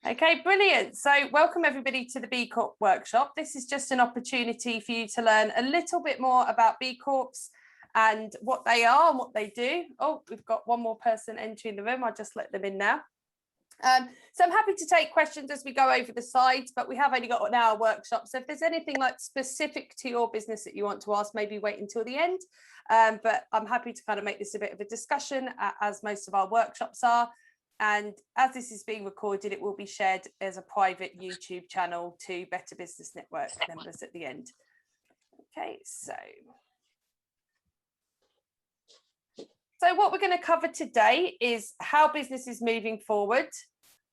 Okay, brilliant. So welcome everybody to the B Corp Workshop. This is just an opportunity for you to learn a little bit more about B Corps and what they are and what they do. Oh, we've got one more person entering the room. I'll just let them in now. So I'm happy to take questions as we go over the slides, but we have only got an hour workshop. So if there's anything like specific to your business that you want to ask, maybe wait until the end. But I'm happy to kind of make this a bit of a discussion, as most of our workshops are. And as this is being recorded, it will be shared as a private YouTube channel to Better Business Network members at the end. Okay, so what we're going to cover today is how business is moving forward.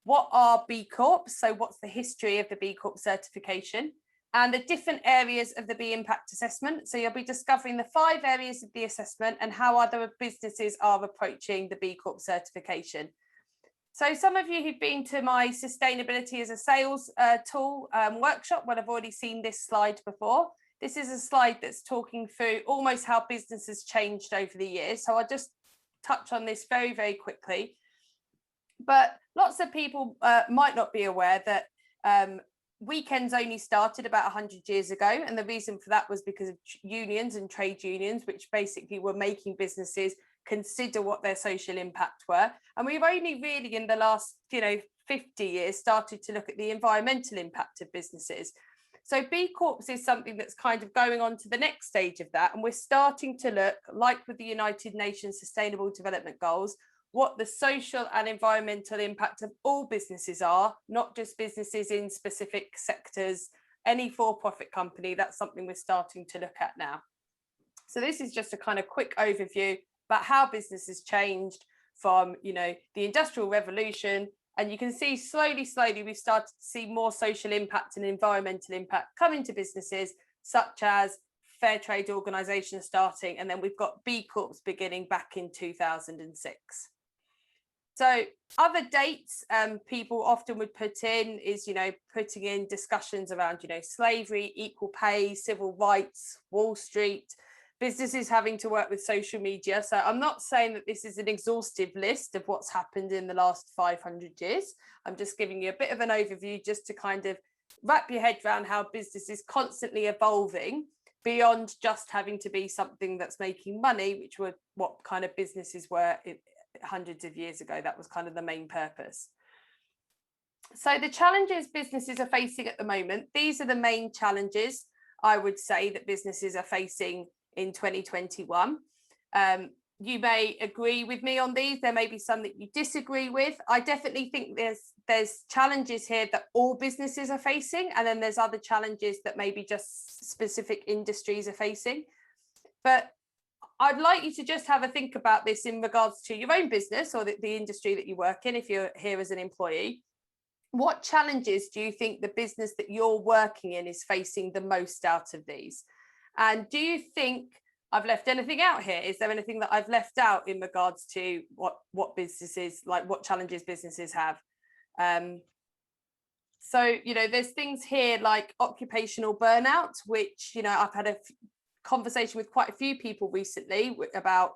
What are B Corps? So what's the history of the B Corp certification and the different areas of the B Impact assessment. So you'll be discovering the 5 areas of the assessment and how other businesses are approaching the B Corp certification. So some of you who've been to my sustainability as a sales tool workshop will have already seen this slide before. This is a slide that's talking through almost how business has changed over the years. So I'll just touch on this very, very quickly. But lots of people might not be aware that weekends only started about 100 years ago. And the reason for that was because of unions and trade unions, which basically were making businesses consider what their social impact were. And we've only really in the last 50 years started to look at the environmental impact of businesses. So B Corps is something that's kind of going on to the next stage of that. And we're starting to look, like with the United Nations Sustainable Development Goals, what the social and environmental impact of all businesses are, not just businesses in specific sectors, any for-profit company. That's something we're starting to look at now. So this is just a kind of quick overview about how business has changed from, the Industrial Revolution. And you can see slowly, we've started to see more social impact and environmental impact come into businesses, such as fair trade organisations starting. And then we've got B Corps beginning back in 2006. So other dates people often would put in is, putting in discussions around, slavery, equal pay, civil rights, Wall Street, businesses having to work with social media. So I'm not saying that this is an exhaustive list of what's happened in the last 500 years. I'm just giving you a bit of an overview just to kind of wrap your head around how business is constantly evolving beyond just having to be something that's making money, which were what kind of businesses were hundreds of years ago. That was kind of the main purpose. So the challenges businesses are facing at the moment, these are the main challenges I would say that businesses are facing in 2021. You may agree with me on these. There may be some that you disagree with. I definitely think there's challenges here that all businesses are facing, and then there's other challenges that maybe just specific industries are facing. But I'd like you to just have a think about this in regards to your own business or the industry that you work in if you're here as an employee. What challenges do you think the business that you're working in is facing the most out of these? And do you think I've left anything out here? Is there anything that I've left out in regards to what businesses, like what challenges businesses have? So, there's things here like occupational burnout, which, I've had a conversation with quite a few people recently about,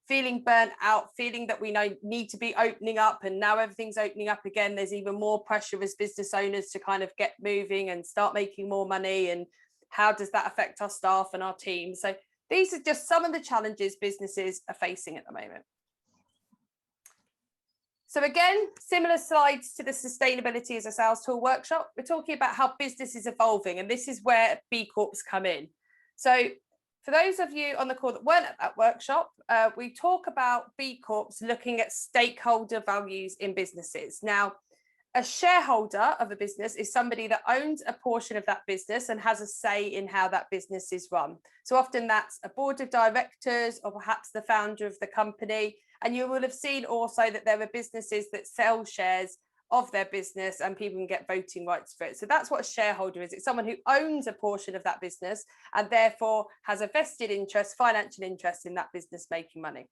feeling burnt out, feeling that we need to be opening up, and now everything's opening up again. There's even more pressure as business owners to kind of get moving and start making more money. And how does that affect our staff and our team? So these are just some of the challenges businesses are facing at the moment. So again, similar slides to the Sustainability as a Sales Tool workshop. We're talking about how business is evolving, and this is where B Corps come in. So for those of you on the call that weren't at that workshop, we talk about B Corps looking at stakeholder values in businesses. Now, a shareholder of a business is somebody that owns a portion of that business and has a say in how that business is run. So often that's a board of directors or perhaps the founder of the company. And you will have seen also that there are businesses that sell shares of their business and people can get voting rights for it. So that's what a shareholder is. It's someone who owns a portion of that business and therefore has a vested interest, financial interest in that business making money.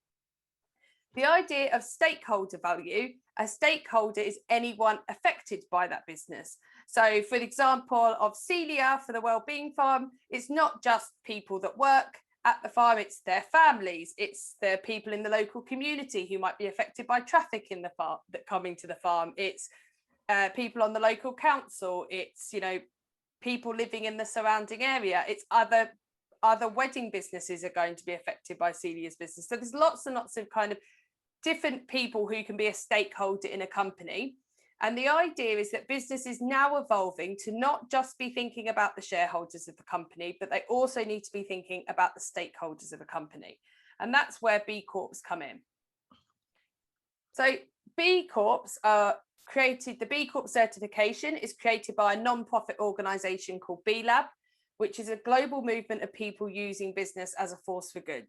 The idea of stakeholder value, a stakeholder is anyone affected by that business. So for the example of Celia for the Wellbeing Farm, it's not just people that work at the farm, it's their families, it's the people in the local community who might be affected by traffic in the farm that coming to the farm, it's people on the local council, it's, you know, people living in the surrounding area, it's other wedding businesses are going to be affected by Celia's business. So there's lots and lots of kind of different people who can be a stakeholder in a company. And the idea is that business is now evolving to not just be thinking about the shareholders of the company, but they also need to be thinking about the stakeholders of a company. And that's where B Corps come in. So B Corps are created, the B Corp certification is created by a non-profit organisation called B Lab, which is a global movement of people using business as a force for good.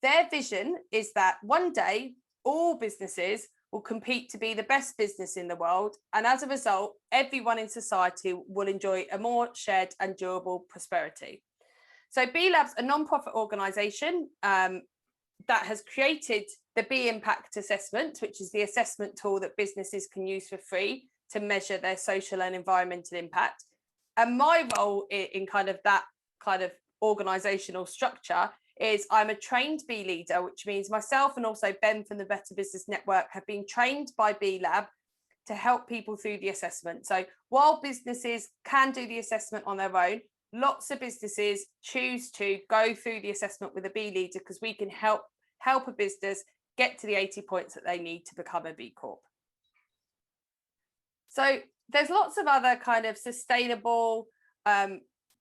Their vision is that one day all businesses will compete to be the best business in the world, and as a result, everyone in society will enjoy a more shared and durable prosperity. So B Lab's a non-profit organisation that has created the B Impact Assessment, which is the assessment tool that businesses can use for free to measure their social and environmental impact. And my role in kind of that kind of organisational structure is I'm a trained B leader, which means myself and also Ben from the Better Business Network have been trained by B Lab to help people through the assessment. So while businesses can do the assessment on their own, lots of businesses choose to go through the assessment with a B leader because we can help a business get to the 80 points that they need to become a B Corp. So there's lots of other kind of sustainable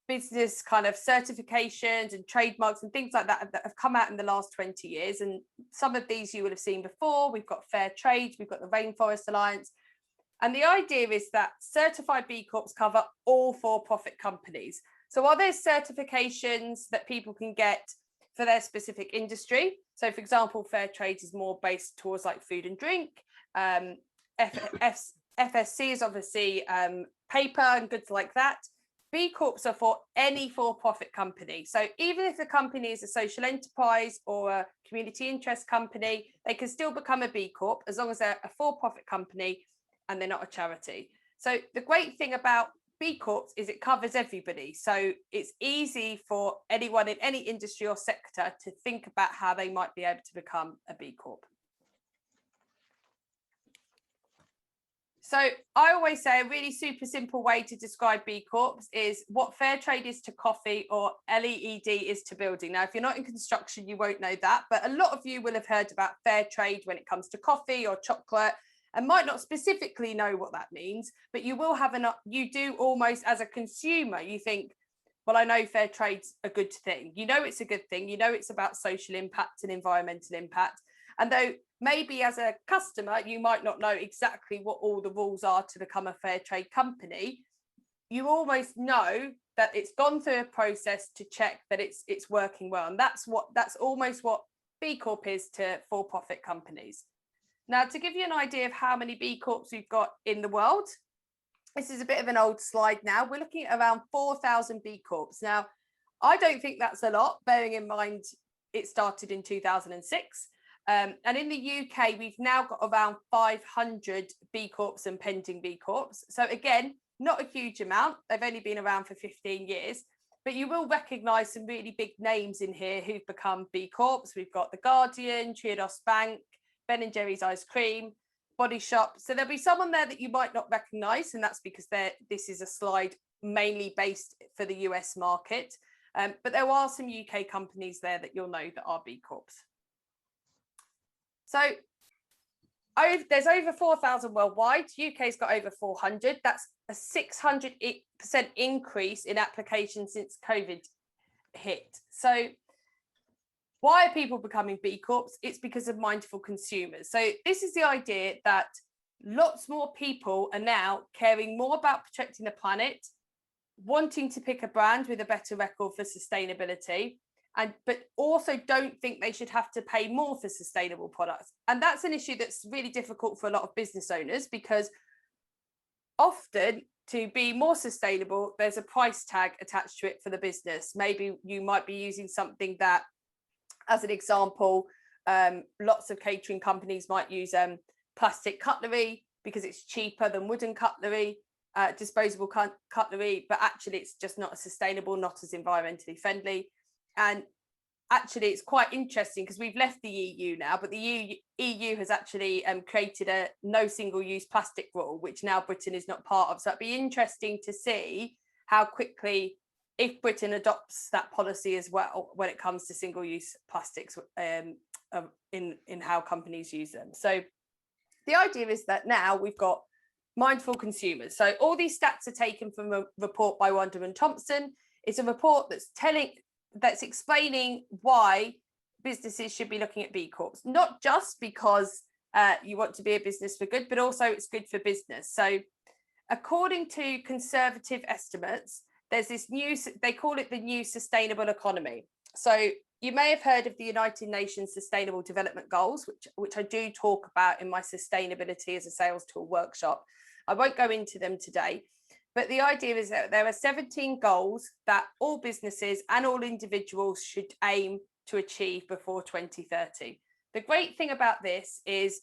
business kind of certifications and trademarks and things like that have come out in the last 20 years. And some of these you would have seen before. We've got Fair Trade, we've got the Rainforest Alliance. And the idea is that certified B Corps cover all for-profit companies. So while there's certifications that people can get for their specific industry, so for example, Fair Trade is more based towards like food and drink. FSC is obviously paper and goods like that. B Corps are for any for-profit company. So even if the company is a social enterprise or a community interest company, they can still become a B Corp as long as they're a for-profit company and they're not a charity. So the great thing about B Corps is it covers everybody. So it's easy for anyone in any industry or sector to think about how they might be able to become a B Corp. So I always say a really super simple way to describe B Corps is what fair trade is to coffee or LED is to building. Now, if you're not in construction, you won't know that, but a lot of you will have heard about fair trade when it comes to coffee or chocolate and might not specifically know what that means, but you will have you do almost as a consumer, you think, well, I know fair trade's a good thing. You know it's a good thing. You know it's about social impact and environmental impact. And though maybe as a customer, you might not know exactly what all the rules are to become a fair trade company, you almost know that it's gone through a process to check that it's working well. And that's almost what B Corp is to for-profit companies. Now, to give you an idea of how many B Corps we've got in the world, this is a bit of an old slide now. We're looking at around 4,000 B Corps. Now, I don't think that's a lot, bearing in mind it started in 2006. And in the UK, we've now got around 500 B Corps and pending B Corps. So again, not a huge amount. They've only been around for 15 years, but you will recognise some really big names in here who've become B Corps. We've got The Guardian, Triodos Bank, Ben & Jerry's Ice Cream, Body Shop. So there'll be some on there that you might not recognise, and that's because this is a slide mainly based for the US market. But there are some UK companies there that you'll know that are B Corps. So there's over 4,000 worldwide. UK's got over 400. That's a 600% increase in applications since COVID hit. So why are people becoming B Corps? It's because of mindful consumers. So this is the idea that lots more people are now caring more about protecting the planet, wanting to pick a brand with a better record for sustainability, but also don't think they should have to pay more for sustainable products. And that's an issue that's really difficult for a lot of business owners, because often to be more sustainable, there's a price tag attached to it for the business. Maybe you might be using something that, as an example, lots of catering companies might use plastic cutlery because it's cheaper than wooden cutlery, disposable cutlery, but actually it's just not as sustainable, not as environmentally friendly. And actually it's quite interesting because we've left the EU now, but the EU has actually created a no single-use plastic rule, which now Britain is not part of. So it'd be interesting to see how quickly, if Britain adopts that policy as well when it comes to single-use plastics in how companies use them. So the idea is that now we've got mindful consumers. So all these stats are taken from a report by Wonder and Thompson. It's a report that's explaining why businesses should be looking at B Corps, not just because you want to be a business for good, but also it's good for business. So according to conservative estimates, there's this new, they call it the new sustainable economy. So you may have heard of the United Nations Sustainable Development Goals, which I do talk about in my sustainability as a sales tool workshop. I won't go into them today, but the idea is that there are 17 goals that all businesses and all individuals should aim to achieve before 2030. The great thing about this is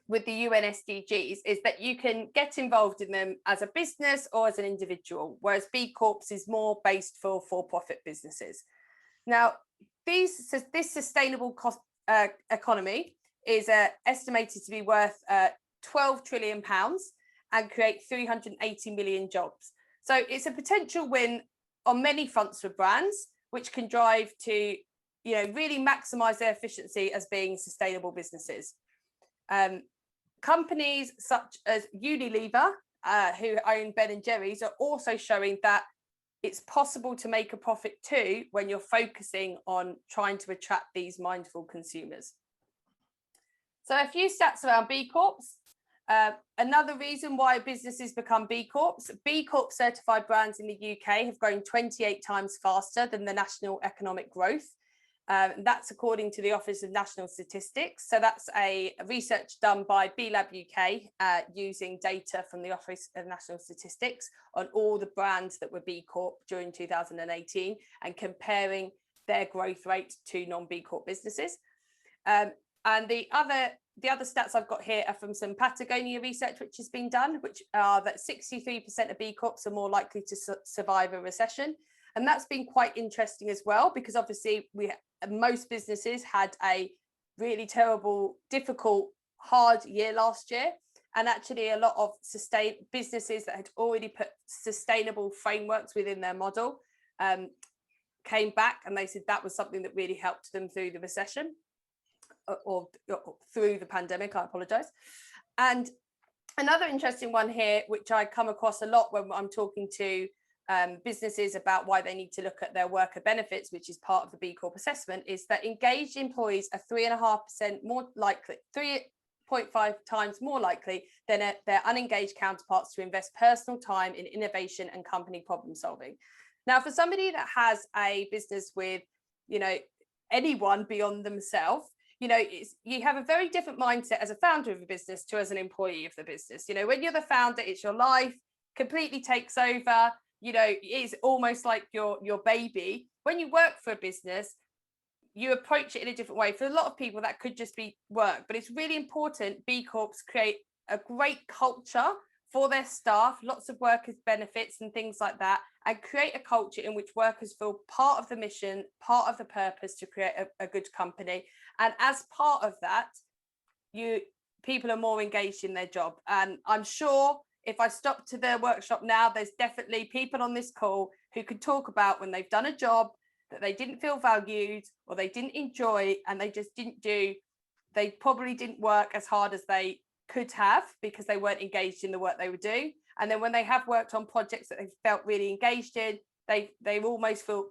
with the UN SDGs is that you can get involved in them as a business or as an individual, whereas B Corps is more based for-profit businesses. Now, this sustainable economy is estimated to be worth £12 trillion and create 380 million jobs. So it's a potential win on many fronts for brands, which can drive to, really maximise their efficiency as being sustainable businesses. Companies such as Unilever, who own Ben & Jerry's, are also showing that it's possible to make a profit too when you're focusing on trying to attract these mindful consumers. So a few stats around B Corps. Another reason why businesses become B Corps certified brands in the UK have grown 28 times faster than the national economic growth. That's according to the Office of National Statistics. So that's a research done by BLab UK using data from the Office of National Statistics on all the brands that were B Corp during 2018 and comparing their growth rate to non-B Corp businesses. And the other stats I've got here are from some Patagonia research which has been done, which are that 63% of B Corps are more likely to survive a recession. And that's been quite interesting as well, because obviously most businesses had a really terrible, difficult, hard year last year. And actually a lot of businesses that had already put sustainable frameworks within their model came back, and they said that was something that really helped them through the recession or through the pandemic, I apologize. And another interesting one here, which I come across a lot when I'm talking to businesses about why they need to look at their worker benefits, which is part of the B Corp assessment, is that engaged employees are 3.5% more likely, 3.5 times more likely than their unengaged counterparts to invest personal time in innovation and company problem solving. Now, for somebody that has a business with, anyone beyond themselves, you have a very different mindset as a founder of a business to as an employee of the business. When you're the founder, it's your life, completely takes over. It's almost like your baby. When you work for a business, you approach it in a different way. For a lot of people, that could just be work, but it's really important B Corps create a great culture for their staff, lots of workers' benefits and things like that, and create a culture in which workers feel part of the mission, part of the purpose to create a good company. And as part of that, people are more engaged in their job. And I'm sure if I stop to the workshop now, there's definitely people on this call who could talk about when they've done a job that they didn't feel valued or they didn't enjoy, and they probably didn't work as hard as they could have because they weren't engaged in the work they were doing. And then when they have worked on projects that they felt really engaged in, they almost feel,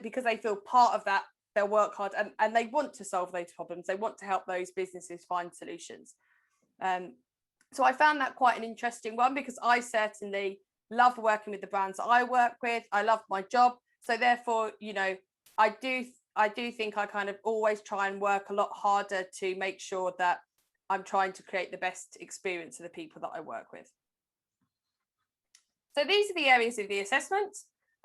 because they feel part of that, they'll work hard and they want to solve those problems. They want to help those businesses find solutions. So I found that quite an interesting one, because I certainly love working with the brands that I work with. I love my job. So therefore, I do think I kind of always try and work a lot harder to make sure that I'm trying to create the best experience for the people that I work with. So these are the areas of the assessment.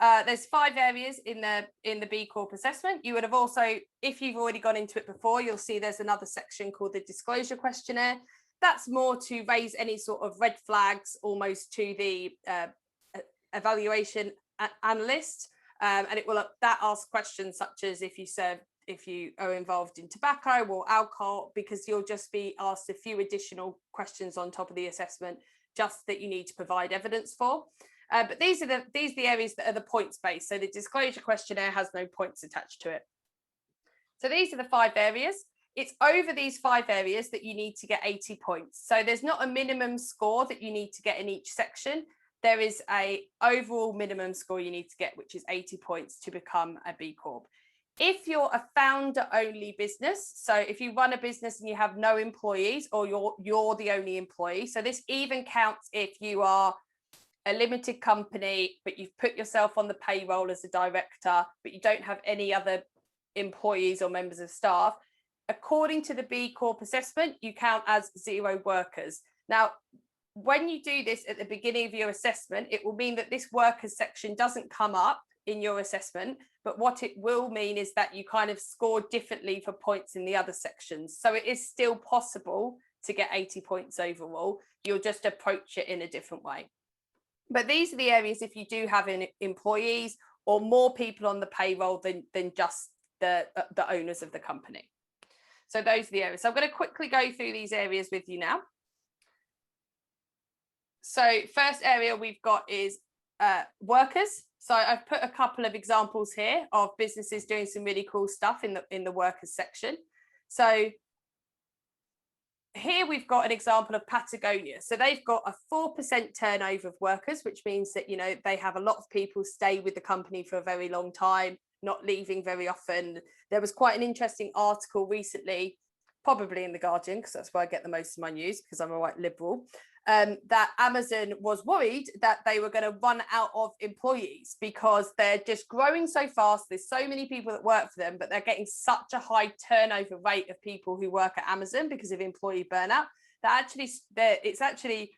There's 5 areas in the B Corp assessment. You would have also, if you've already gone into it before, you'll see there's another section called the disclosure questionnaire. That's more to raise any sort of red flags almost to the evaluation analyst. and it will that asks questions such as if you are involved in tobacco or alcohol, because you'll just be asked a few additional questions on top of the assessment, just that you need to provide evidence for. But these are the areas that are the points based. So the disclosure questionnaire has no points attached to it. So these are the 5 areas. It's over these 5 areas that you need to get 80 points. So there's not a minimum score that you need to get in each section. There is a overall minimum score you need to get, which is 80 points to become a B Corp. If you're a founder only business, so if you run a business and you have no employees, or you're the only employee, so this even counts if you are a limited company, but you've put yourself on the payroll as a director, but you don't have any other employees or members of staff, according to the B Corp assessment, you count as 0 workers. Now, when you do this at the beginning of your assessment, it will mean that this workers section doesn't come up in your assessment, but what it will mean is that you kind of score differently for points in the other sections. So it is still possible to get 80 points overall. You'll just approach it in a different way. But these are the areas if you do have employees or more people on the payroll than just the owners of the company. So those are the areas. So I'm going to quickly go through these areas with you now. So first area we've got is workers. So I've put a couple of examples here of businesses doing some really cool stuff in the workers section. So here we've got an example of Patagonia. So they've got a 4% turnover of workers, which means that, you know, they have a lot of people stay with the company for a very long time, not leaving very often. There was quite an interesting article recently, probably in The Guardian, because that's where I get the most of my news, because I'm a white liberal, that Amazon was worried that they were going to run out of employees because they're just growing so fast. There's so many people that work for them, but they're getting such a high turnover rate of people who work at Amazon because of employee burnout that it's actually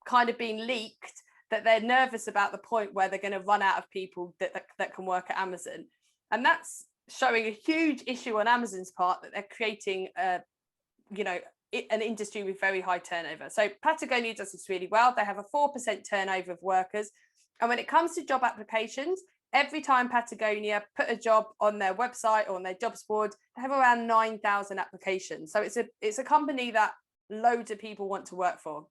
kind of been leaked that they're nervous about the point where they're going to run out of people that can work at Amazon. And that's showing a huge issue on Amazon's part, that they're creating an industry with very high turnover. So Patagonia does this really well. They have a 4% turnover of workers. And when it comes to job applications, every time Patagonia put a job on their website or on their jobs board, they have around 9,000 applications. So it's a company that loads of people want to work for.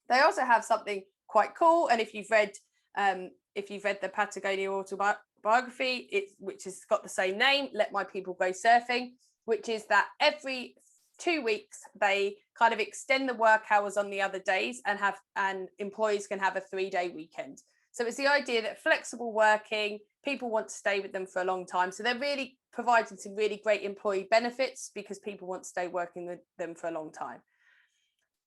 They also have something quite cool. And if you've read the Patagonia autobiography, which has got the same name, Let My People Go Surfing, which is that every 2 weeks they kind of extend the work hours on the other days and employees can have a 3-day weekend. So it's the idea that flexible working, people want to stay with them for a long time. So they're really providing some really great employee benefits because people want to stay working with them for a long time.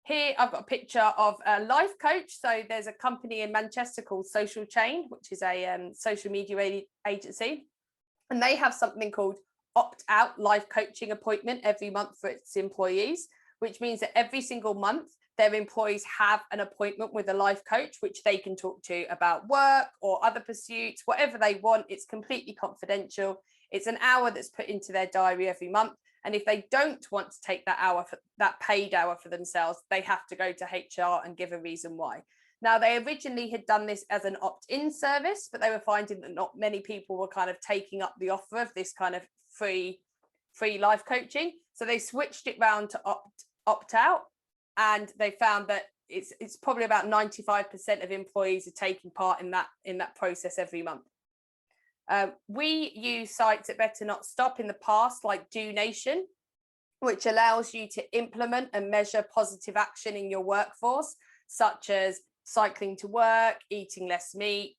Here I've got a picture of a life coach. So there's a company in Manchester called Social Chain, which is a social media agency, and they have something called opt-out life coaching appointment every month for its employees, which means that every single month their employees have an appointment with a life coach, which they can talk to about work or other pursuits, whatever they want. It's completely confidential. It's an hour that's put into their diary every month. And if they don't want to take that hour, that paid hour for themselves, they have to go to HR and give a reason why. Now, they originally had done this as an opt-in service, but they were finding that not many people were kind of taking up the offer of this kind of free life coaching. So they switched it round to opt out, and they found that it's probably about 95% of employees are taking part in that process every month. We use sites at Better Not Stop in the past, like Do Nation, which allows you to implement and measure positive action in your workforce, such as cycling to work, eating less meat,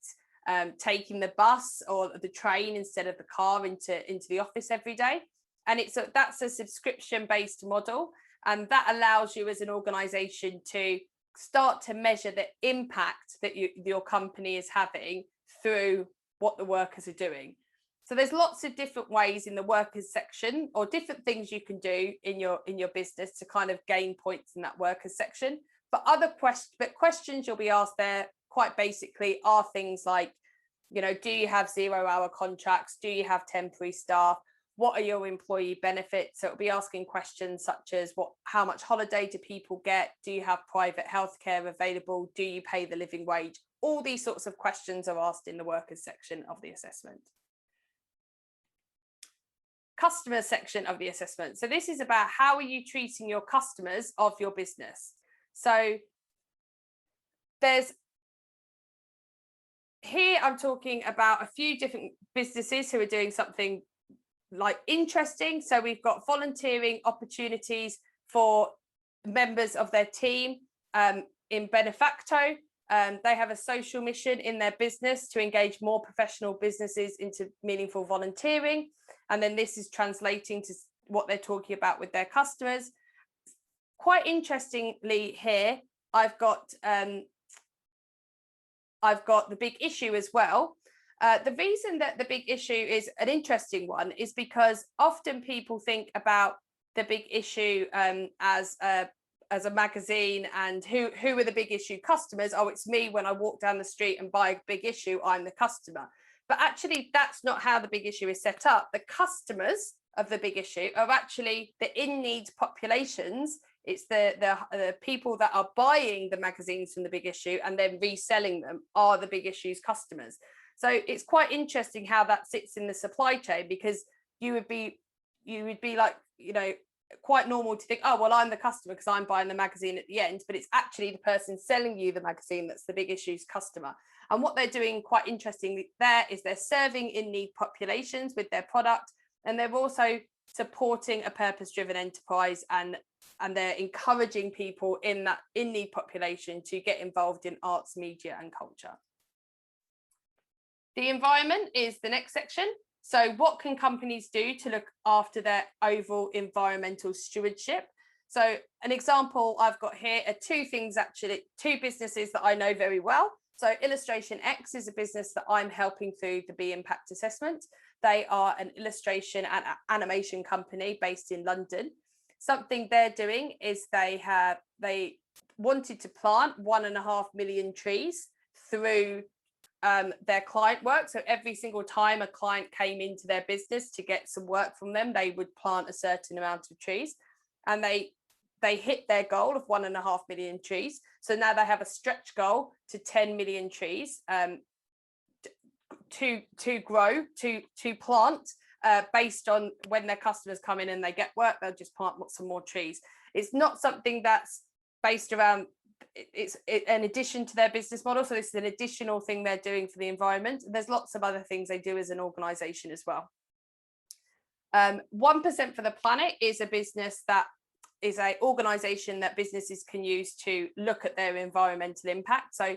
taking the bus or the train instead of the car into the office every day. And that's a subscription-based model, and that allows you as an organization to start to measure the impact that your company is having through what the workers are doing. So there's lots of different ways in the workers section, or different things you can do in your business to kind of gain points in that workers section. But questions you'll be asked there quite basically are things like, do you have 0-hour contracts? Do you have temporary staff? what are your employee benefits? So it'll be asking questions such as how much holiday do people get? Do you have private healthcare available? Do you pay the living wage? All these sorts of questions are asked in the workers section of the assessment. Customer section of the assessment. So this is about how are you treating your customers of your business. So here I'm talking about a few different businesses who are doing something like interesting. So we've got volunteering opportunities for members of their team in Benefacto. They have a social mission in their business to engage more professional businesses into meaningful volunteering. And then this is translating to what they're talking about with their customers. Quite interestingly here, I've got the big issue as well. The reason that the big issue is an interesting one is because often people think about the big issue as a magazine, and who are the big issue customers? Oh, it's me when I walk down the street and buy a big issue, I'm the customer. But actually, that's not how the big issue is set up. The customers of the big issue are actually the in-need populations. It's the people that are buying the magazines from the big issue and then reselling them are the big issue's customers. So it's quite interesting how that sits in the supply chain, because you would be like, you know, quite normal to think, oh, well, I'm the customer because I'm buying the magazine at the end, but it's actually the person selling you the magazine that's the big issue's customer. And what they're doing quite interestingly there is they're serving in-need populations with their product, and they're also supporting a purpose-driven enterprise, and they're encouraging people in that in-need population to get involved in arts, media and culture. The environment is the next section. So what can companies do to look after their overall environmental stewardship? So an example I've got here are two businesses that I know very well. So Illustration X is a business that I'm helping through the B Impact assessment. They are an illustration and animation company based in London. Something they're doing is they wanted to plant 1.5 million trees through their client work. So every single time a client came into their business to get some work from them, they would plant a certain amount of trees, and they hit their goal of 1.5 million trees. So now they have a stretch goal to 10 million trees to grow, to plant based on when their customers come in and they get work, they'll just plant some more trees. It's not something that's based around, it's an addition to their business model. So this is an additional thing they're doing for the environment. There's lots of other things they do as an organization as well. 1% for the Planet is a business that is an organization that businesses can use to look at their environmental impact. So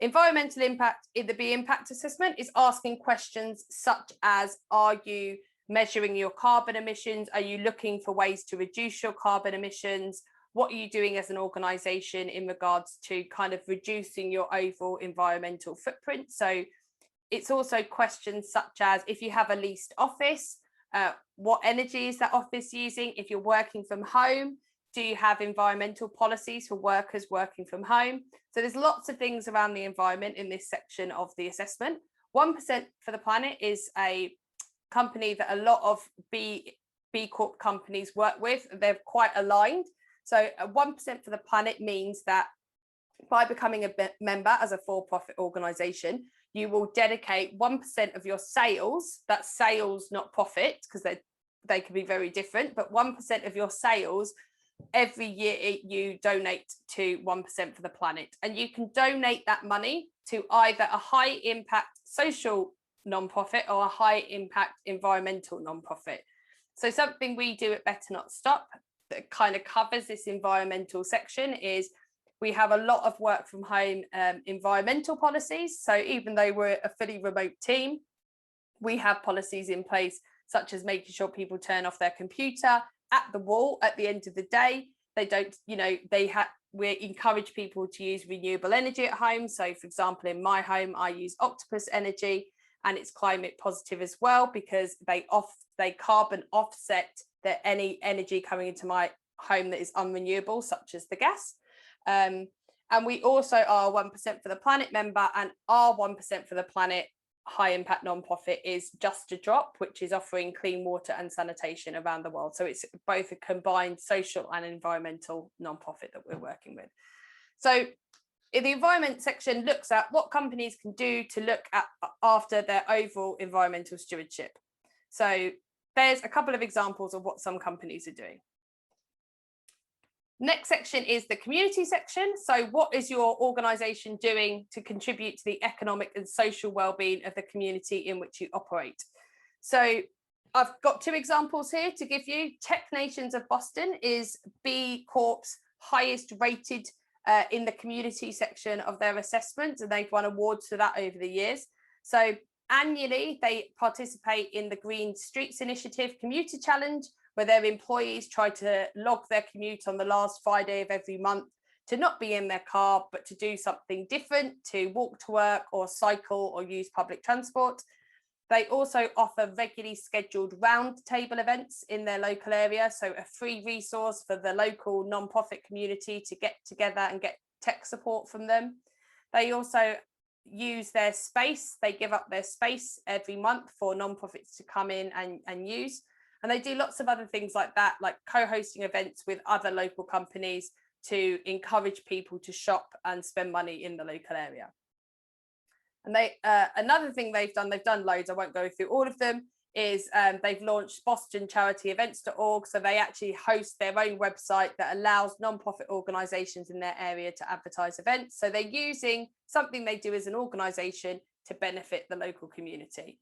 environmental impact in the B Impact assessment is asking questions such as, are you measuring your carbon emissions? Are you looking for ways to reduce your carbon emissions? What are you doing as an organization in regards to kind of reducing your overall environmental footprint? So it's also questions such as, if you have a leased office, what energy is that office using? If you're working from home, do you have environmental policies for workers working from home? So there's lots of things around the environment in this section of the assessment. 1% for the Planet is a company that a lot of B Corp companies work with. They're quite aligned. So 1% for the Planet means that by becoming a member as a for-profit organization, you will dedicate 1% of your sales, that's sales, not profit, because they can be very different, but 1% of your sales every year you donate to 1% for the Planet. And you can donate that money to either a high impact social nonprofit or a high impact environmental nonprofit. So something we do at Better Not Stop that kind of covers this environmental section is we have a lot of work from home environmental policies. So even though we're a fully remote team, we have policies in place such as making sure people turn off their computer at the wall at the end of the day. They don't, you know, we encourage people to use renewable energy at home. So for example, in my home, I use Octopus energy, and it's climate positive as well because they carbon offset any energy coming into my home that is unrenewable, such as the gas. And we also are 1% for the Planet member, and our 1% for the Planet high impact nonprofit is Just a Drop, which is offering clean water and sanitation around the world. So it's both a combined social and environmental nonprofit that we're working with. So the environment section looks at what companies can do to look at after their overall environmental stewardship. So there's a couple of examples of what some companies are doing. Next section is the community section. So what is your organisation doing to contribute to the economic and social well-being of the community in which you operate? So I've got two examples here to give you. Tech Nations of Boston is B Corp's highest rated in the community section of their assessment, and they've won awards for that over the years. So annually, they participate in the Green Streets Initiative Commuter Challenge, where their employees try to log their commute on the last Friday of every month to not be in their car, but to do something different, to walk to work or cycle or use public transport. They also offer regularly scheduled roundtable events in their local area, so a free resource for the local nonprofit community to get together and get tech support from them. They also use their space. They give up their space every month for nonprofits to come in and use. And they do lots of other things like that, like co-hosting events with other local companies to encourage people to shop and spend money in the local area. And they another thing they've done loads, I won't go through all of them, is they've launched bostoncharityevents.org. So they actually host their own website that allows nonprofit organisations in their area to advertise events. So they're using something they do as an organisation to benefit the local community.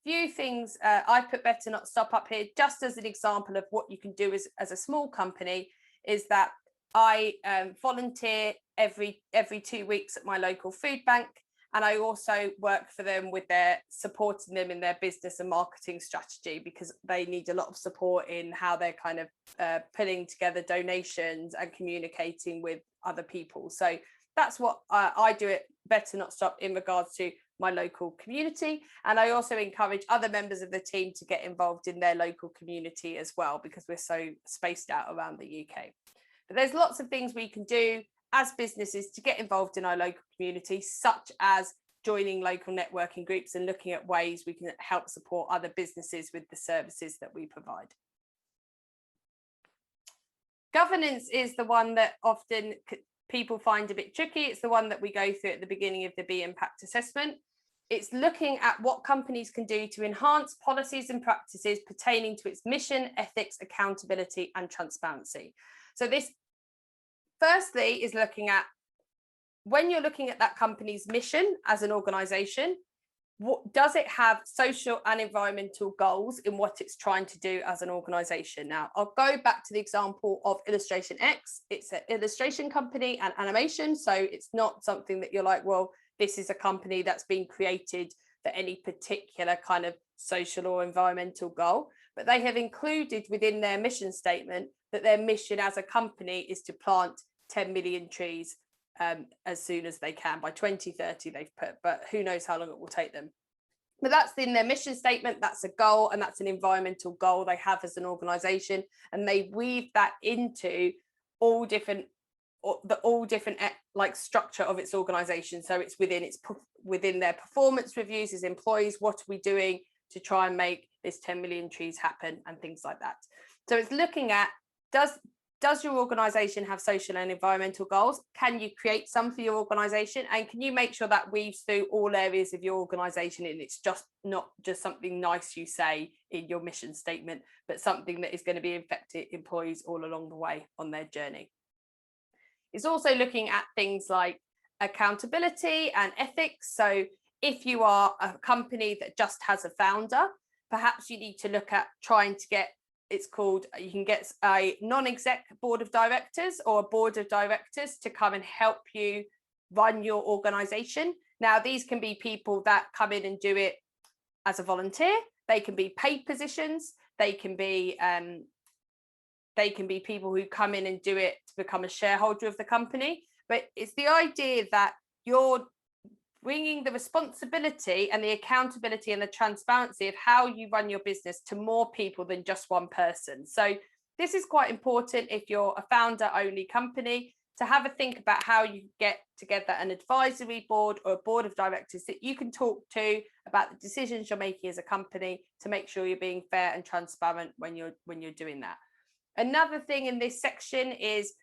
Few things, I put Better Not Stop up here just as an example of what you can do as a small company, is that I volunteer every 2 weeks at my local food bank, and I also work for them with their supporting them in their business and marketing strategy, because they need a lot of support in how they're kind of putting together donations and communicating with other people. So that's what I do at Better Not Stop in regards to my local community. And I also encourage other members of the team to get involved in their local community as well, because we're so spaced out around the UK. But there's lots of things we can do as businesses to get involved in our local community, such as joining local networking groups and looking at ways we can help support other businesses with the services that we provide. Governance is the one that often people find a bit tricky. It's the one that we go through at the beginning of the B Impact assessment. It's looking at what companies can do to enhance policies and practices pertaining to its mission, ethics, accountability, and transparency. So this firstly is looking at, when you're looking at that company's mission as an organization, what does it have social and environmental goals in what it's trying to do as an organization? Now, I'll go back to the example of Illustration X. It's an illustration company and animation. So it's not something that you're like, well, this is a company that's been created for any particular kind of social or environmental goal. But they have included within their mission statement that their mission as a company is to plant 10 million trees as soon as they can. By 2030 they've put, but who knows how long it will take them. But that's in their mission statement. That's a goal, and that's an environmental goal they have as an organization, and they weave that into all different like structure of its organization. So it's within their performance reviews as employees, what are we doing to try and make this 10 million trees happen, and things like that. So it's looking at, does your organization have social and environmental goals? Can you create some for your organization? And can you make sure that weaves through all areas of your organization, and it's just not just something nice you say in your mission statement, but something that is going to be affecting employees all along the way on their journey. It's also looking at things like accountability and ethics. So if you are a company that just has a founder, perhaps you need to look at trying to get, it's called, you can get a non-exec board of directors or a board of directors to come and help you run your organization. Now, these can be people that come in and do it as a volunteer. They can be paid positions. They can be people who come in and do it to become a shareholder of the company. But it's the idea that you're bringing the responsibility and the accountability and the transparency of how you run your business to more people than just one person. So this is quite important if you're a founder only company, to have a think about how you get together an advisory board or a board of directors that you can talk to about the decisions you're making as a company to make sure you're being fair and transparent when you're doing that. Another thing in this section is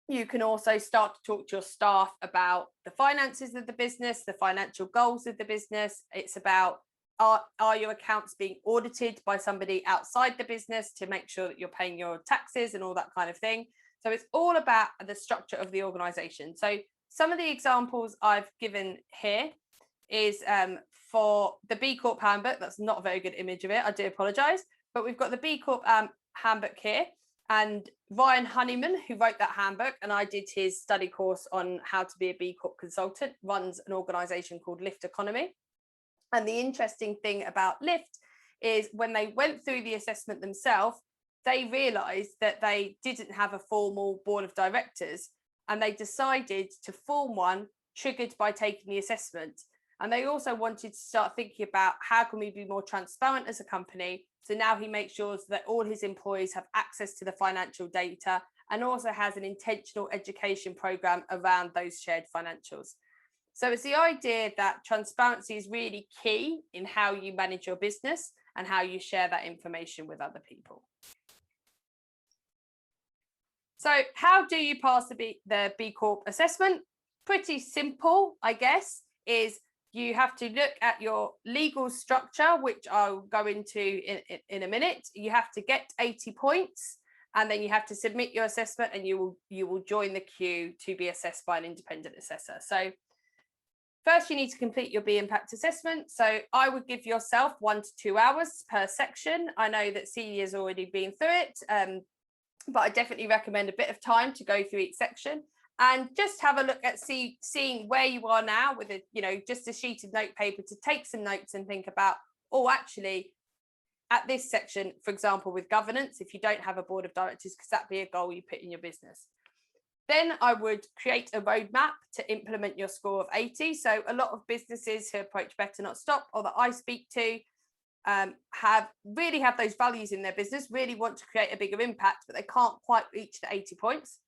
you can also start to talk to your staff about the finances of the business, the financial goals of the business. It's about are your accounts being audited by somebody outside the business to make sure that you're paying your taxes and all that kind of thing. So it's all about the structure of the organization. So some of the examples I've given here is for the B Corp handbook. That's not a very good image of it, I do apologize, but we've got the B Corp handbook here, and Ryan Honeyman, who wrote that handbook, and I did his study course on how to be a B Corp consultant, runs an organization called Lift Economy. And the interesting thing about Lift is when they went through the assessment themselves, they realized that they didn't have a formal board of directors, and they decided to form one triggered by taking the assessment. And they also wanted to start thinking about how can we be more transparent as a company. So now he makes sure that all his employees have access to the financial data, and also has an intentional education program around those shared financials. So it's the idea that transparency is really key in how you manage your business and how you share that information with other people. So how do you pass the B Corp assessment? Pretty simple, I guess, is you have to look at your legal structure, which I'll go into in a minute. You have to get 80 points, and then you have to submit your assessment, and you will join the queue to be assessed by an independent assessor. So first, you need to complete your B Impact assessment. So I would give yourself 1 to 2 hours per section. I know that Celia's already been through it, but I definitely recommend a bit of time to go through each section and just have a look at seeing where you are now with just a sheet of note paper to take some notes and think about, oh, actually, at this section, for example, with governance, if you don't have a board of directors, because that'd be a goal you put in your business. Then I would create a roadmap to implement your score of 80. So a lot of businesses who approach Better Not Stop, or that I speak to, have those values in their business, really want to create a bigger impact, but they can't quite reach the 80 points.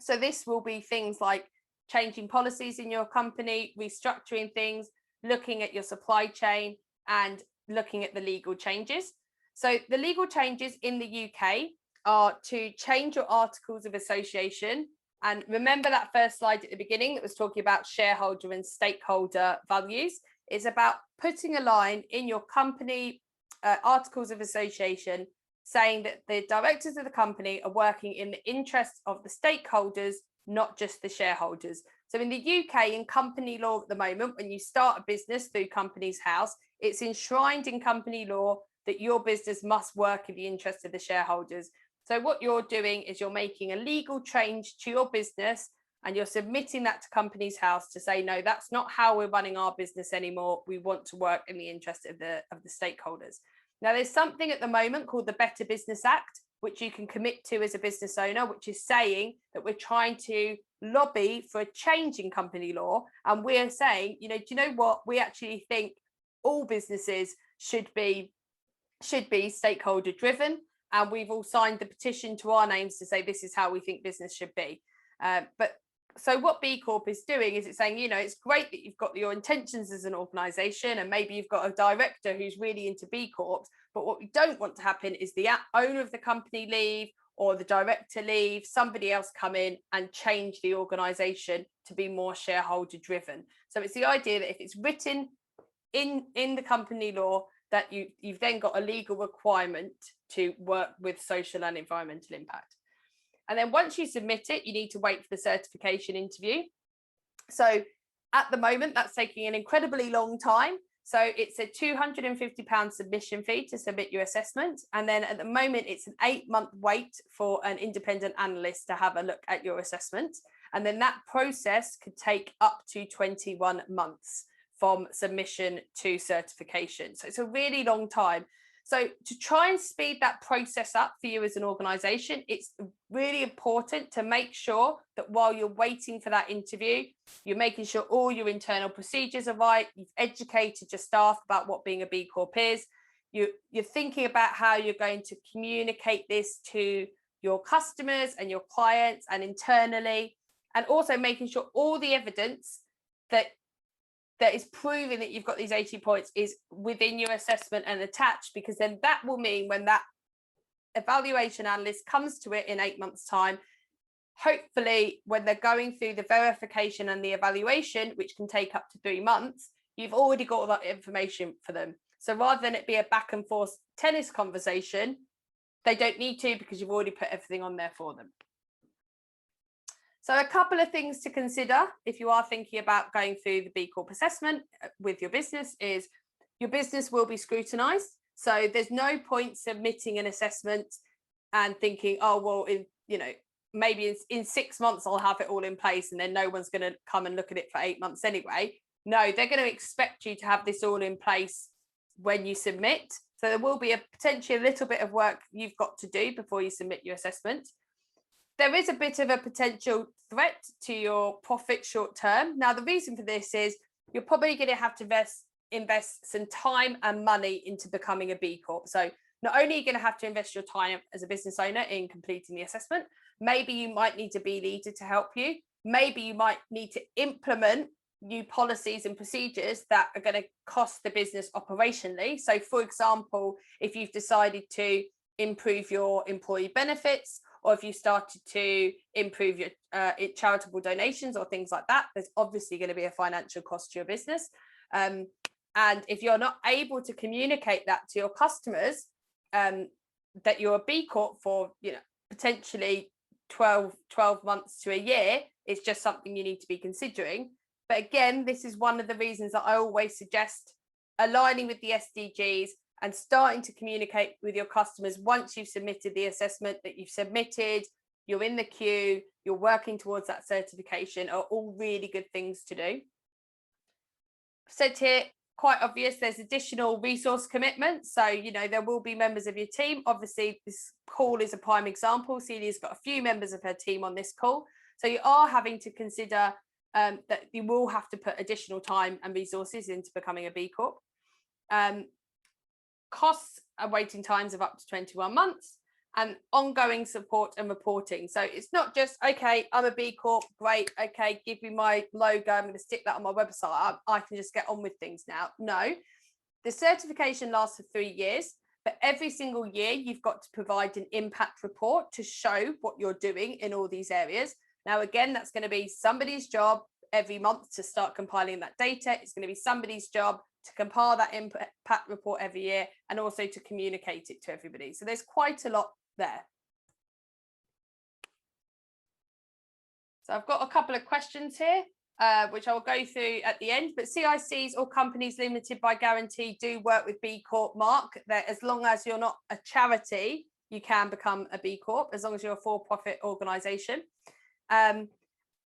So this will be things like changing policies in your company, restructuring things, looking at your supply chain, and looking at the legal changes. So the legal changes in the UK are to change your articles of association. And remember that first slide at the beginning that was talking about shareholder and stakeholder values? It's about putting a line in your company articles of association saying that the directors of the company are working in the interests of the stakeholders, not just the shareholders. So in the UK, in company law at the moment, when you start a business through Companies House, it's enshrined in company law that your business must work in the interest of the shareholders. So what you're doing is you're making a legal change to your business, and you're submitting that to Companies House to say, no, that's not how we're running our business anymore. We want to work in the interest of the stakeholders. Now, there's something at the moment called the Better Business Act, which you can commit to as a business owner, which is saying that we're trying to lobby for a change in company law. And we're saying, do you know what? We actually think all businesses should be stakeholder driven. And we've all signed the petition to our names to say this is how we think business should be. So what B Corp is doing is it's saying, it's great that you've got your intentions as an organisation, and maybe you've got a director who's really into B Corps, but what we don't want to happen is the owner of the company leave, or the director leave, somebody else come in and change the organisation to be more shareholder driven. So it's the idea that if it's written in the company law, that you've then got a legal requirement to work with social and environmental impact. And then once you submit it, you need to wait for the certification interview. So at the moment, that's taking an incredibly long time. So it's a £250 submission fee to submit your assessment. And then at the moment, it's an 8-month wait for an independent analyst to have a look at your assessment. And then that process could take up to 21 months from submission to certification. So it's a really long time. So to try and speed that process up for you as an organisation, it's really important to make sure that while you're waiting for that interview, you're making sure all your internal procedures are right. You've educated your staff about what being a B Corp is. You're thinking about how you're going to communicate this to your customers and your clients and internally, and also making sure all the evidence that is proving that you've got these 80 points is within your assessment and attached, because then that will mean when that evaluation analyst comes to it in 8 months' time, hopefully when they're going through the verification and the evaluation, which can take up to 3 months, you've already got all that information for them. So rather than it be a back and forth tennis conversation, they don't need to, because you've already put everything on there for them. So a couple of things to consider if you are thinking about going through the B Corp assessment with your business is your business will be scrutinised. So there's no point submitting an assessment and thinking, oh, well, maybe in 6 months I'll have it all in place and then no one's going to come and look at it for 8 months anyway. No, they're going to expect you to have this all in place when you submit. So there will be potentially a little bit of work you've got to do before you submit your assessment. There is a bit of a potential threat to your profit short term. Now, the reason for this is you're probably going to have to invest some time and money into becoming a B Corp. So not only are you going to have to invest your time as a business owner in completing the assessment, maybe you might need a B leader to help you. Maybe you might need to implement new policies and procedures that are going to cost the business operationally. So, for example, if you've decided to improve your employee benefits, or if you started to improve your charitable donations or things like that, there's obviously going to be a financial cost to your business. And if you're not able to communicate that to your customers, that you're a B Corp for, potentially 12 months to a year, it's just something you need to be considering. But again, this is one of the reasons that I always suggest aligning with the SDGs and starting to communicate with your customers once you've submitted the assessment, that you've submitted, you're in the queue, you're working towards that certification, are all really good things to do. Said here, quite obvious, there's additional resource commitments. So, there will be members of your team. Obviously, this call is a prime example. Celia's got a few members of her team on this call. So you are having to consider that you will have to put additional time and resources into becoming a B Corp. Costs and waiting times of up to 21 months, and ongoing support and reporting. So it's not just, okay, I'm a B Corp, great, okay, give me my logo, I'm going to stick that on my website, I can just get on with things now. No, the certification lasts for 3 years, but every single year you've got to provide an impact report to show what you're doing in all these areas. Now, again, that's going to be somebody's job every month to start compiling that data. It's going to be somebody's job to compile that impact report every year, and also to communicate it to everybody. So there's quite a lot there. So I've got a couple of questions here, which I will go through at the end. But CICs or companies limited by guarantee do work with B Corp mark. That as long as you're not a charity, you can become a B Corp, as long as you're a for-profit organisation.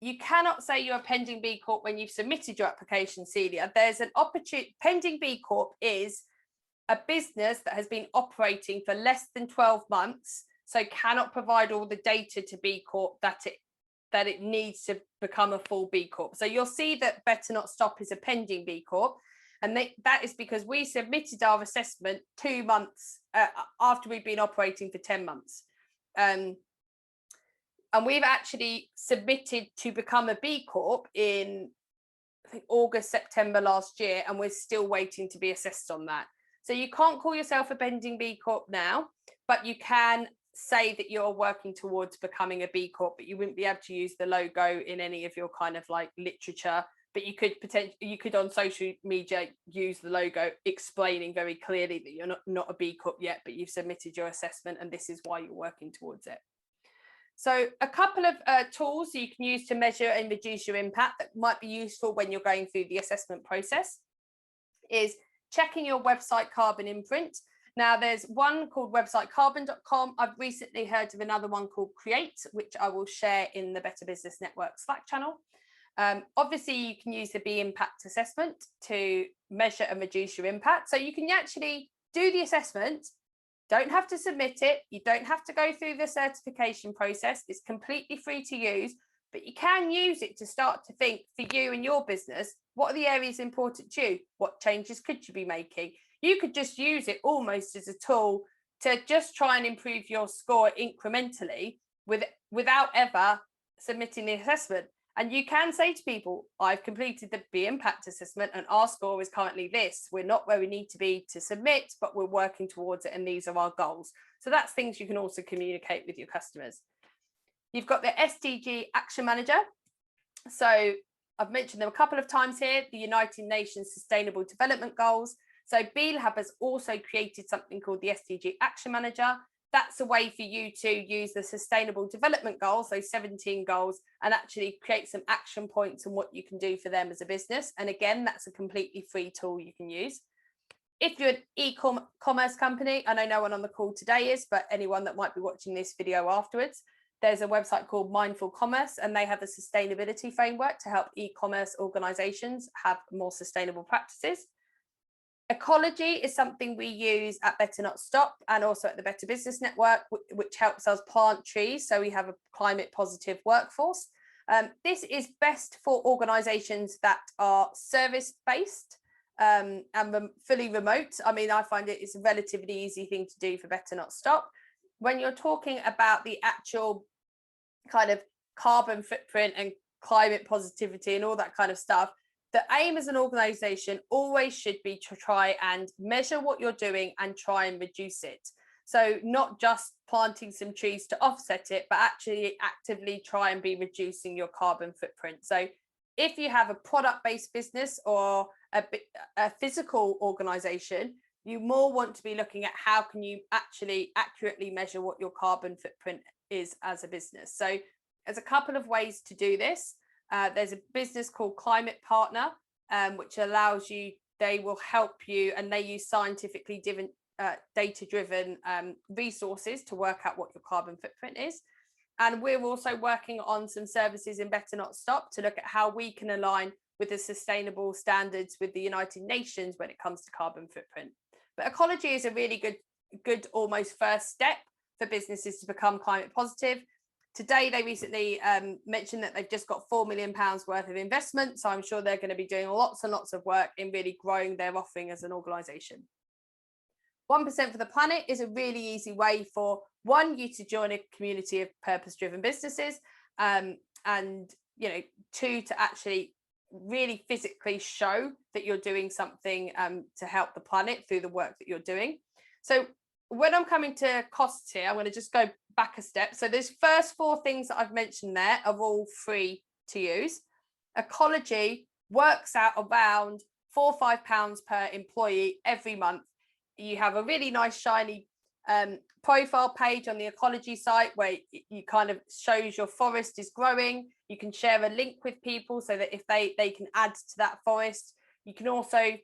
You cannot say you're a pending B Corp when you've submitted your application, Celia. There's an opportunity. Pending B Corp is a business that has been operating for less than 12 months, so cannot provide all the data to B Corp that it needs to become a full B Corp. So you'll see that Better Not Stop is a pending B Corp, and that is because we submitted our assessment 2 months after we've been operating for 10 months. And we've actually submitted to become a B Corp in, I think, August, September last year, and we're still waiting to be assessed on that. So you can't call yourself a pending B Corp now, but you can say that you're working towards becoming a B Corp, but you wouldn't be able to use the logo in any of your kind of like literature. But you could on social media use the logo explaining very clearly that you're not a B Corp yet, but you've submitted your assessment and this is why you're working towards it. So a couple of tools you can use to measure and reduce your impact that might be useful when you're going through the assessment process is checking your website carbon imprint. Now, there's one called websitecarbon.com. I've recently heard of another one called Create, which I will share in the Better Business Network Slack channel. Obviously, you can use the B Impact assessment to measure and reduce your impact. So you can actually do the assessment, don't have to submit it, you don't have to go through the certification process, it's completely free to use, but you can use it to start to think for you and your business, what are the areas important to you? What changes could you be making? You could just use it almost as a tool to just try and improve your score incrementally without ever submitting the assessment. And you can say to people, I've completed the B impact assessment and our score is currently this. We're not where we need to be to submit, but we're working towards it. And these are our goals. So that's things you can also communicate with your customers. You've got the SDG Action Manager. So I've mentioned them a couple of times here, the United Nations Sustainable Development Goals. So B Lab has also created something called the SDG Action Manager. That's a way for you to use the Sustainable Development Goals, those 17 goals, and actually create some action points and what you can do for them as a business. And again, that's a completely free tool you can use. If you're an e-commerce company, I know no one on the call today is, but anyone that might be watching this video afterwards, there's a website called Mindful Commerce, and they have a sustainability framework to help e-commerce organizations have more sustainable practices. Ecology is something we use at Better Not Stop and also at the Better Business Network, which helps us plant trees so we have a climate positive workforce. This is best for organizations that are service based and fully remote. I mean, I find it's a relatively easy thing to do for Better Not Stop. When you're talking about the actual kind of carbon footprint and climate positivity and all that kind of stuff, the aim as an organization always should be to try and measure what you're doing and try and reduce it. So not just planting some trees to offset it, but actually actively try and be reducing your carbon footprint. So if you have a product-based business or a physical organization, you more want to be looking at how can you actually accurately measure what your carbon footprint is as a business. So there's a couple of ways to do this. There's a business called Climate Partner, which allows you, they will help you, and they use scientifically driven, data-driven resources to work out what your carbon footprint is. And we're also working on some services in Better Not Stop to look at how we can align with the sustainable standards with the United Nations when it comes to carbon footprint. But ecology is a really good almost first step for businesses to become climate positive. Today, they recently mentioned that they've just got £4 million worth of investment. So I'm sure they're going to be doing lots and lots of work in really growing their offering as an organisation. 1% for the Planet is a really easy way for you to join a community of purpose-driven businesses, and two, to actually really physically show that you're doing something to help the planet through the work that you're doing. So when I'm coming to costs here, I'm going to just go back a step. So those first 4 things that I've mentioned there are all free to use. Ecology works out around £4 or £5 per employee every month. You have a really nice shiny profile page on the ecology site where you kind of shows your forest is growing. You can share a link with people so that if they can add to that forest. You can also,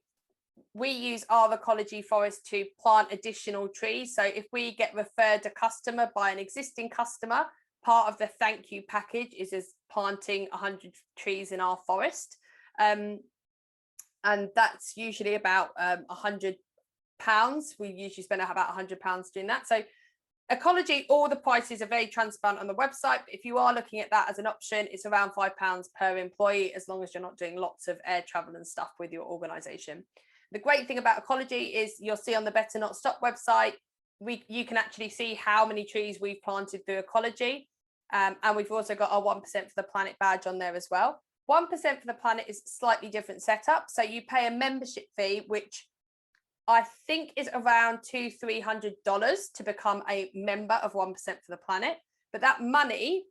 we use our ecology forest to plant additional trees. So if we get referred a customer by an existing customer, part of the thank you package is planting 100 trees in our forest. And that's usually about £100. We usually spend about £100 doing that. So ecology, all the prices are very transparent on the website. If you are looking at that as an option, it's around £5 per employee, as long as you're not doing lots of air travel and stuff with your organisation. The great thing about ecology is you'll see on the Better Not Stop website, you can actually see how many trees we've planted through ecology. And we've also got our 1% for the Planet badge on there as well. 1% for the Planet is slightly different setup. So you pay a membership fee, which I think is around $200-300 to become a member of 1% for the Planet. But that money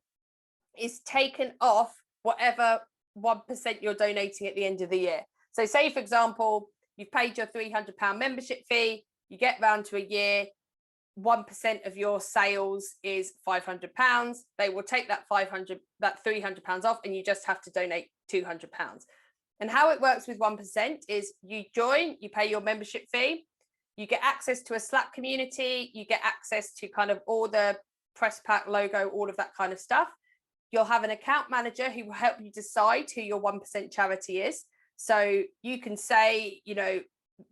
is taken off whatever 1% you're donating at the end of the year. So say, for example, you've paid your £300 membership fee, you get round to a year, 1% of your sales is £500. They will take that £300 off, and you just have to donate £200. And how it works with 1% is you join, you pay your membership fee, you get access to a Slack community, you get access to kind of all the press pack logo, all of that kind of stuff. You'll have an account manager who will help you decide who your 1% charity is. So you can say,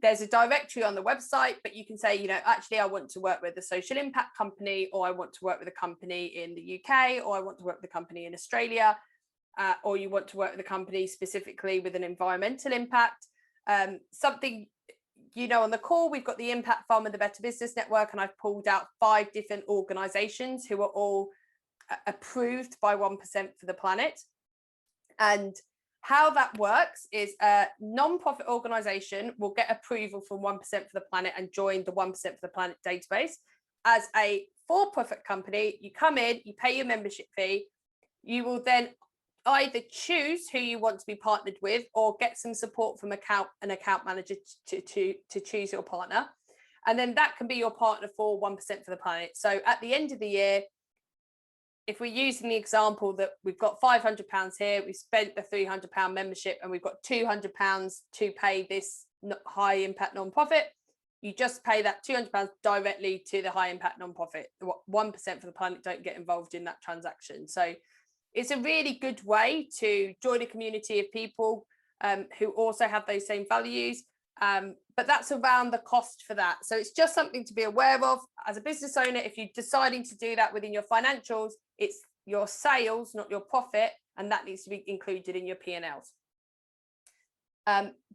there's a directory on the website, but you can say, actually, I want to work with a social impact company, or I want to work with a company in the UK, or I want to work with a company in Australia, or you want to work with a company specifically with an environmental impact, something on the call, we've got the Impact Fund and the Better Business Network, and I've pulled out 5 different organisations who are all approved by 1% for the planet. And how that works is a non-profit organisation will get approval from 1% for the planet and join the 1% for the planet database. As a for-profit company, you come in, you pay your membership fee, you will then either choose who you want to be partnered with or get some support from an account manager to choose your partner. And then that can be your partner for 1% for the planet. So at the end of the year, if we're using the example that we've got £500 here, we've spent the £300 membership and we've got £200 to pay this high impact non-profit, you just pay that £200 directly to the high impact non-profit. 1% for the planet don't get involved in that transaction. So it's a really good way to join a community of people who also have those same values. But that's around the cost for that. So it's just something to be aware of as a business owner. If you're deciding to do that within your financials, it's your sales, not your profit, and that needs to be included in your P&Ls.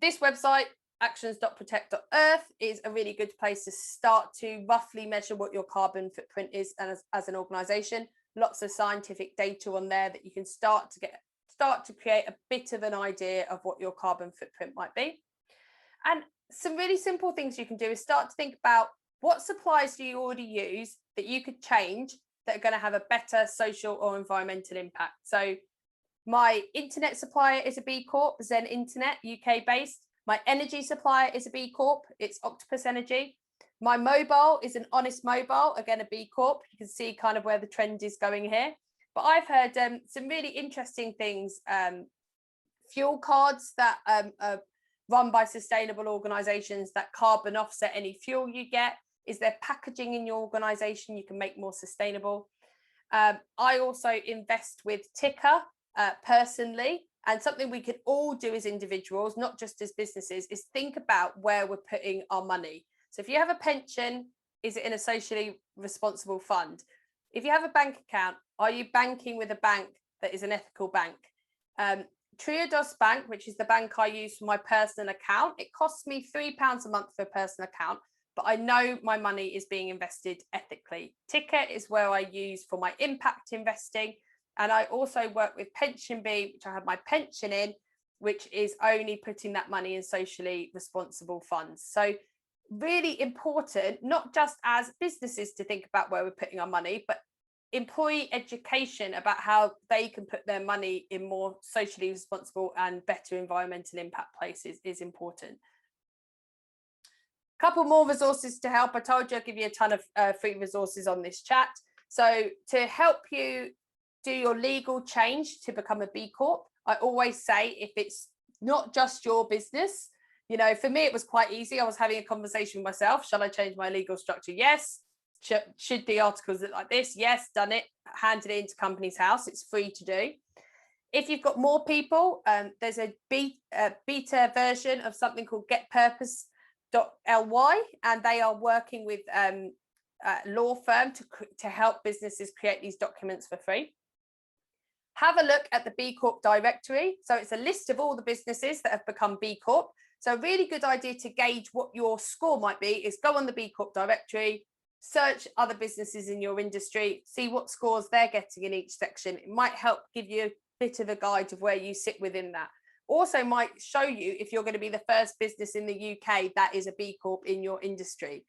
This website, actions.protect.earth, is a really good place to start to roughly measure what your carbon footprint is as an organisation. Lots of scientific data on there that you can start to create a bit of an idea of what your carbon footprint might be. And some really simple things you can do is start to think about what supplies do you already use that you could change that are going to have a better social or environmental impact. So my internet supplier is a B Corp, Zen Internet, UK based. My energy supplier is a B Corp, it's Octopus Energy. My mobile is an Honest Mobile, again a B Corp. You can see kind of where the trend is going here. But I've heard some really interesting things, fuel cards that are run by sustainable organisations that carbon offset any fuel you get. Is there packaging in your organisation you can make more sustainable? I also invest with Ticker personally, and something we could all do as individuals, not just as businesses, is think about where we're putting our money. So if you have a pension, is it in a socially responsible fund? If you have a bank account, are you banking with a bank that is an ethical bank? Triodos Bank, which is the bank I use for my personal account, it costs me £3 a month for a personal account, but I know my money is being invested ethically. Ticker is where I use for my impact investing. And I also work with Pension B, which I have my pension in, which is only putting that money in socially responsible funds. So really important, not just as businesses to think about where we're putting our money, but employee education about how they can put their money in more socially responsible and better environmental impact places is important. A couple more resources to help. I told you I'd give you a ton of free resources on this chat. So to help you do your legal change to become a B Corp, I always say, if it's not just your business, for me, it was quite easy. I was having a conversation with myself. Shall I change my legal structure? Yes. Should the articles look like this? Yes, done it, handed it into Companies House. It's free to do. If you've got more people, there's a beta version of something called getpurpose.ly, and they are working with a law firm to help businesses create these documents for free. Have a look at the B Corp directory. So it's a list of all the businesses that have become B Corp. So a really good idea to gauge what your score might be is go on the B Corp directory, search other businesses in your industry, see what scores they're getting in each section. It might help give you a bit of a guide of where you sit within that. Also might show you if you're going to be the first business in the UK that is a B Corp in your industry,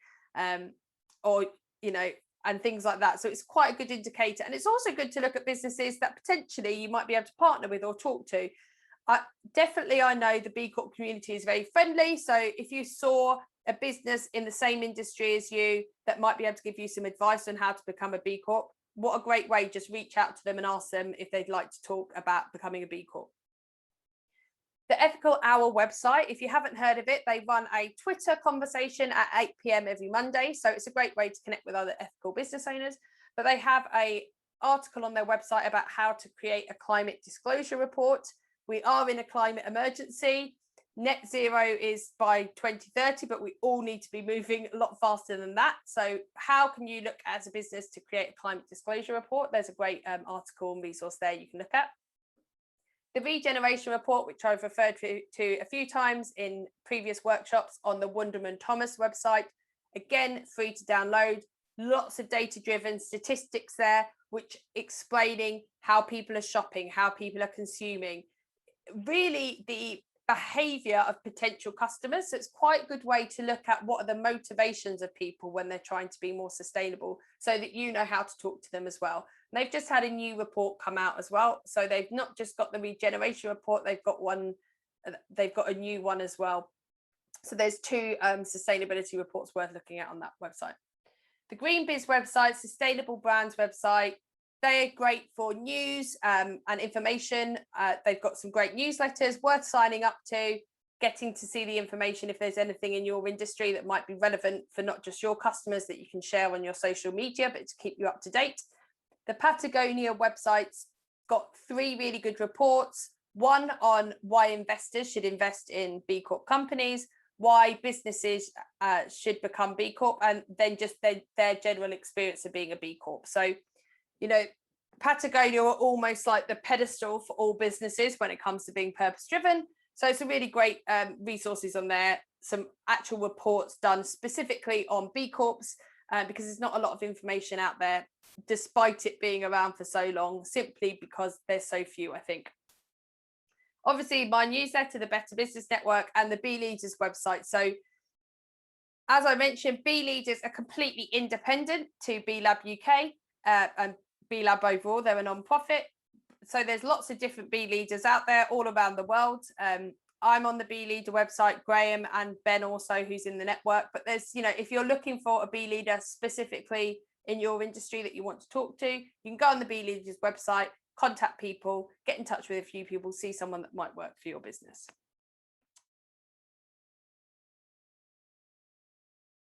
or, and things like that. So it's quite a good indicator. And it's also good to look at businesses that potentially you might be able to partner with or talk to. Definitely, I know the B Corp community is very friendly. So if you saw a business in the same industry as you that might be able to give you some advice on how to become a B Corp, what a great way. Just reach out to them and ask them if they'd like to talk about becoming a B Corp. The Ethical Hour website, if you haven't heard of it, they run a Twitter conversation at 8 p.m. every Monday. So it's a great way to connect with other ethical business owners. But they have an article on their website about how to create a climate disclosure report. We are in a climate emergency. Net zero is by 2030, but we all need to be moving a lot faster than that. So how can you look as a business to create a climate disclosure report? There's a great article and resource there you can look at. The regeneration report, which I've referred to a few times in previous workshops on the Wunderman Thomas website, again, free to download, lots of data-driven statistics there, which explaining how people are shopping, how people are consuming, really the behavior of potential customers. So it's quite a good way to look at what are the motivations of people when they're trying to be more sustainable, so that you know how to talk to them as well. And they've just had a new report come out as well. So they've not just got the regeneration report, they've got a new one as well. So there's two sustainability reports worth looking at on that website. The Green Biz website, Sustainable Brands website, they're great for news and information. They've got some great newsletters worth signing up to, getting to see the information if there's anything in your industry that might be relevant for not just your customers that you can share on your social media, but to keep you up to date. The Patagonia website's got 3 really good reports. One on why investors should invest in B Corp companies, why businesses should become B Corp, and then just their general experience of being a B Corp. So, you know, Patagonia are almost like the pedestal for all businesses when it comes to being purpose driven. So some really great resources on there, some actual reports done specifically on B Corps, because there's not a lot of information out there, despite it being around for so long, simply because there's so few, I think. Obviously, my newsletter, the Better Business Network, and the B Leaders website. So as I mentioned, B Leaders are completely independent to B Lab UK and B Lab overall. They're a non-profit. So there's lots of different B Leaders out there all around the world. I'm on the B Leader website, Graham and Ben also, who's in the network. But there's, you know, if you're looking for a B Leader specifically in your industry that you want to talk to, you can go on the B Leaders website, contact people, get in touch with a few people, see someone that might work for your business.